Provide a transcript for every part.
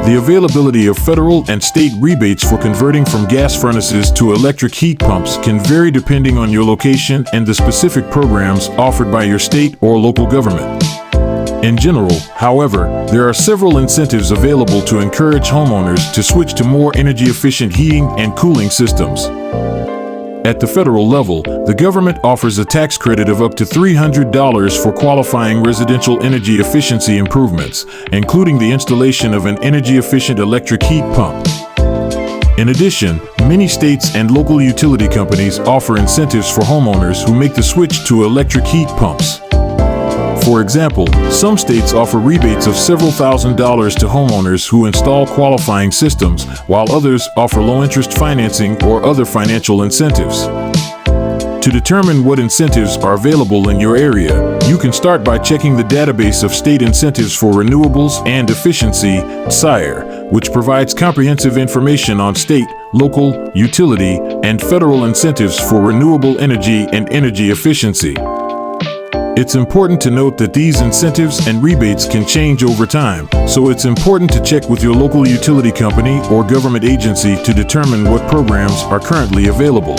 The availability of federal and state rebates for converting from gas furnaces to electric heat pumps can vary depending on your location and the specific programs offered by your state or local government. In general, however, there are several incentives available to encourage homeowners to switch to more energy-efficient heating and cooling systems. At the federal level, the government offers a tax credit of up to $300 for qualifying residential energy efficiency improvements, including the installation of an energy-efficient electric heat pump. In addition, many states and local utility companies offer incentives for homeowners who make the switch to electric heat pumps. For example, some states offer rebates of several $1,000s to homeowners who install qualifying systems, while others offer low-interest financing or other financial incentives. To determine what incentives are available in your area, you can start by checking the database of state incentives for renewables and efficiency, SIRE, which provides comprehensive information on state, local, utility, and federal incentives for renewable energy and energy efficiency. It's important to note that these incentives and rebates can change over time, so it's important to check with your local utility company or government agency to determine what programs are currently available.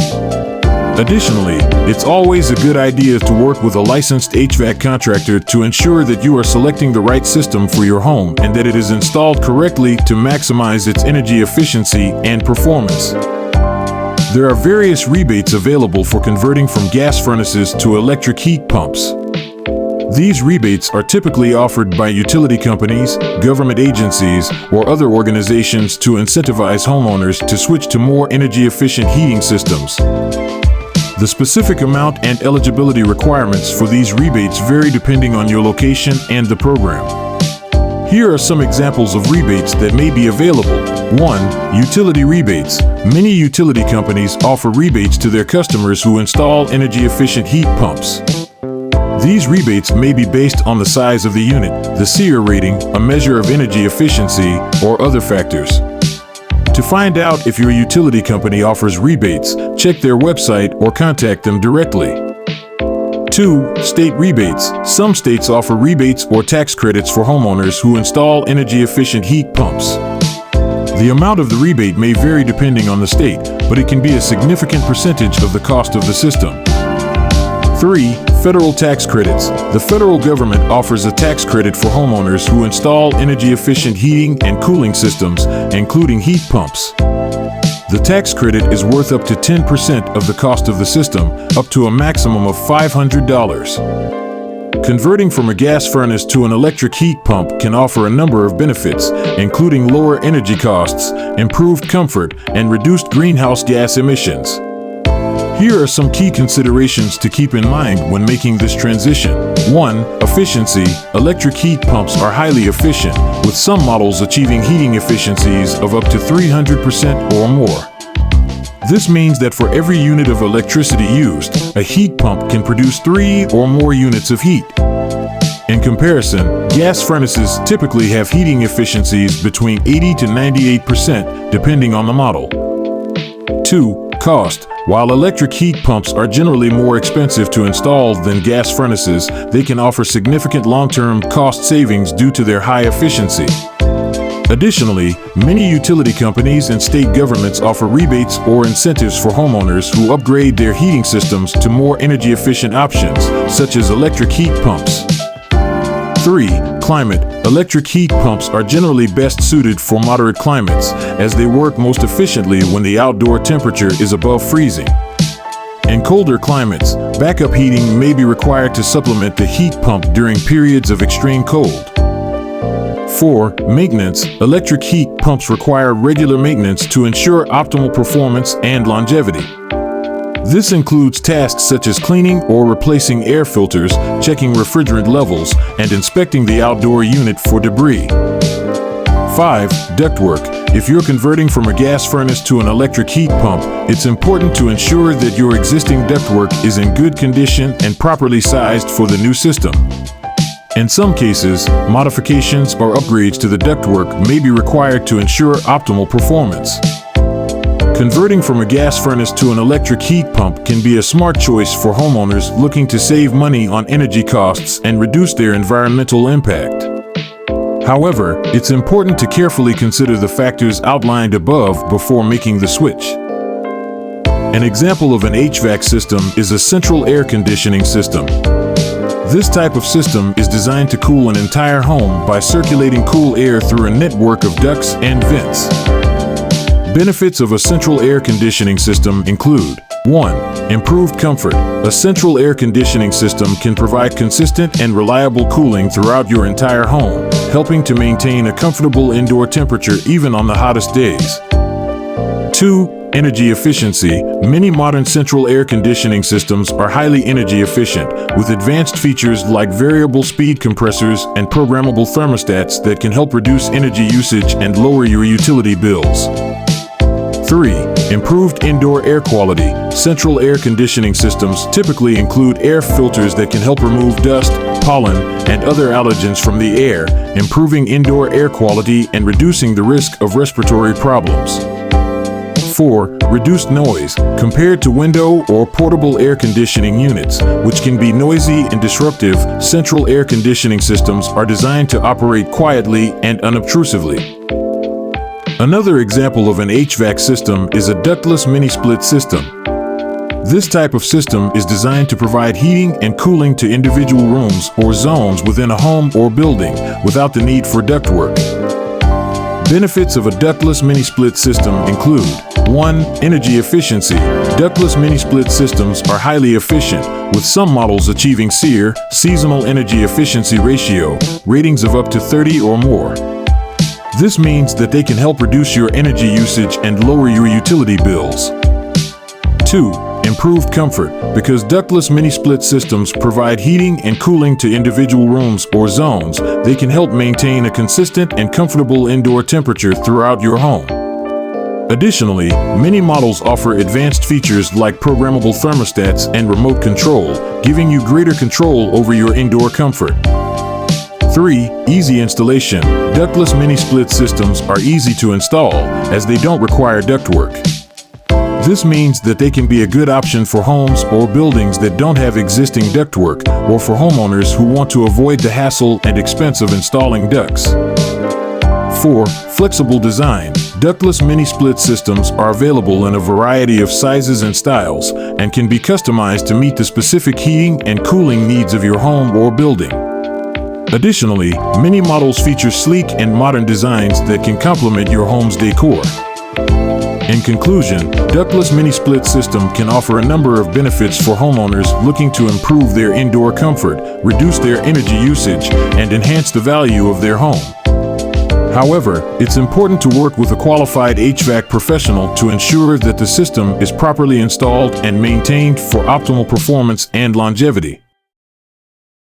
Additionally, it's always a good idea to work with a licensed HVAC contractor to ensure that you are selecting the right system for your home and that it is installed correctly to maximize its energy efficiency and performance. There are various rebates available for converting from gas furnaces to electric heat pumps. These rebates are typically offered by utility companies, government agencies, or other organizations to incentivize homeowners to switch to more energy-efficient heating systems. The specific amount and eligibility requirements for these rebates vary depending on your location and the program. Here are some examples of rebates that may be available. 1. Utility rebates. Many utility companies offer rebates to their customers who install energy-efficient heat pumps. These rebates may be based on the size of the unit, the SEER rating, a measure of energy efficiency, or other factors. To find out if your utility company offers rebates, check their website or contact them directly. 2. State rebates. Some states offer rebates or tax credits for homeowners who install energy-efficient heat pumps. The amount of the rebate may vary depending on the state, but it can be a significant percentage of the cost of the system. 3. Federal tax credits. The federal government offers a tax credit for homeowners who install energy-efficient heating and cooling systems, including heat pumps. The tax credit is worth up to 10% of the cost of the system, up to a maximum of $500. Converting from a gas furnace to an electric heat pump can offer a number of benefits, including lower energy costs, improved comfort, and reduced greenhouse gas emissions. Here are some key considerations to keep in mind when making this transition. 1. Efficiency. Electric heat pumps are highly efficient, with some models achieving heating efficiencies of up to 300% or more. This means that for every unit of electricity used, a heat pump can produce 3 or more units of heat. In comparison, gas furnaces typically have heating efficiencies between 80 to 98%, depending on the model. 2. Cost. While electric heat pumps are generally more expensive to install than gas furnaces, they can offer significant long-term cost savings due to their high efficiency. Additionally, many utility companies and state governments offer rebates or incentives for homeowners who upgrade their heating systems to more energy-efficient options, such as electric heat pumps. 3. Climate. Electric heat pumps are generally best suited for moderate climates, as they work most efficiently when the outdoor temperature is above freezing. In colder climates, backup heating may be required to supplement the heat pump during periods of extreme cold. 4. Maintenance. Electric heat pumps require regular maintenance to ensure optimal performance and longevity. This includes tasks such as cleaning or replacing air filters, checking refrigerant levels, and inspecting the outdoor unit for debris. 5. Ductwork. If you're converting from a gas furnace to an electric heat pump, it's important to ensure that your existing ductwork is in good condition and properly sized for the new system. In some cases, modifications or upgrades to the ductwork may be required to ensure optimal performance. Converting from a gas furnace to an electric heat pump can be a smart choice for homeowners looking to save money on energy costs and reduce their environmental impact. However, it's important to carefully consider the factors outlined above before making the switch. An example of an HVAC system is a central air conditioning system. This type of system is designed to cool an entire home by circulating cool air through a network of ducts and vents. Benefits of a central air conditioning system include: 1. Improved comfort. A central air conditioning system can provide consistent and reliable cooling throughout your entire home, helping to maintain a comfortable indoor temperature even on the hottest days. 2. Energy efficiency. Many modern central air conditioning systems are highly energy efficient, with advanced features like variable speed compressors and programmable thermostats that can help reduce energy usage and lower your utility bills. 3. Improved indoor air quality. Central air conditioning systems typically include air filters that can help remove dust, pollen, and other allergens from the air, improving indoor air quality and reducing the risk of respiratory problems. 4. Reduced noise. Compared to window or portable air conditioning units, which can be noisy and disruptive, central air conditioning systems are designed to operate quietly and unobtrusively. Another example of an HVAC system is a ductless mini-split system. This type of system is designed to provide heating and cooling to individual rooms or zones within a home or building without the need for ductwork. Benefits of a ductless mini-split system include: 1. Energy efficiency. Ductless mini-split systems are highly efficient, with some models achieving SEER, Seasonal Energy Efficiency Ratio, ratings of up to 30 or more. This means that they can help reduce your energy usage and lower your utility bills. 2. Improved comfort. Because ductless mini-split systems provide heating and cooling to individual rooms or zones, they can help maintain a consistent and comfortable indoor temperature throughout your home. Additionally, many models offer advanced features like programmable thermostats and remote control, giving you greater control over your indoor comfort. 3. Easy installation. Ductless mini-split systems are easy to install, as they don't require ductwork. This means that they can be a good option for homes or buildings that don't have existing ductwork, or for homeowners who want to avoid the hassle and expense of installing ducts. 4. Flexible design. Ductless mini-split systems are available in a variety of sizes and styles, and can be customized to meet the specific heating and cooling needs of your home or building. Additionally, many models feature sleek and modern designs that can complement your home's decor. In conclusion, ductless mini-split system can offer a number of benefits for homeowners looking to improve their indoor comfort, reduce their energy usage, and enhance the value of their home. However, it's important to work with a qualified HVAC professional to ensure that the system is properly installed and maintained for optimal performance and longevity.